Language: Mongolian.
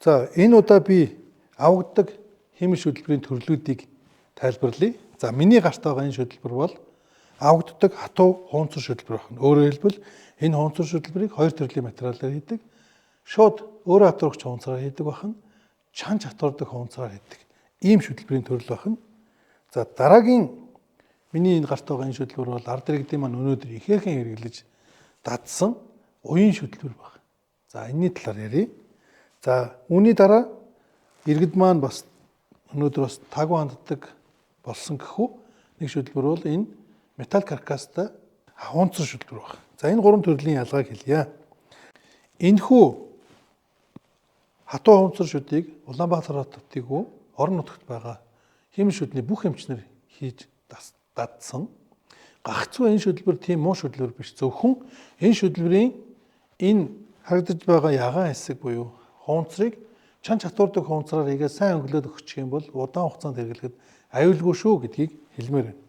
За энэ удаа би авагддаг химийн шүтлбэрийн төрлүүдийг тайлбарлая. За миний гарт байгаа энэ шүтлбэр бол авагддаг хатуу хуунцар шүтлбэр байна. Өөрөөр хэлбэл энэ хуунцар шүтлбэрийг хоёр төрлийн материалаар хийдэг. Шууд өөрөө хатуурагч хуунцараар хийдэг байна. Чанж хатуурдаг хуунцараар хийдэг. Ийм шүтлбэрийн төрөл байна. За дараагийн миний энэ гарт байгаа энэ шүтлбэр бол ард иргэдийн маань өнөөдөр ихээхэн хэрэглэж дадсан уян шүтлбэр байна. За энэний талаар ярив. За үүний дараа иргэд маань бас өнөөдөр бас таагүй ханддаг болсон гэхүү нэг шүтлбэр бол энэ металл каркастай хуунцар шүтлбэр байна. За энэ гурван төрлийн ялгааг хэлье. Энэхүү хатуу хуунцар шүдийг Улаанбаатар хотын орон нутагт байгаа химийн шүдний бүх эмчнэр хийж дадсан. Гагцгүй энэ шүтлбэр тийм муу шүтлбэр биш. Зөвхөн энэ шүтлбэрийн энэ харагдаж байгаа ягаан хэсэг буюу хуунцрыг чанж хатуурдаг хуунцраар хийгээд сайн өнгөлөөд өгчих юм бол удаан хугацаанд хэрэглэхэд аюулгүй шүү гэдгийг хэлмээр байна.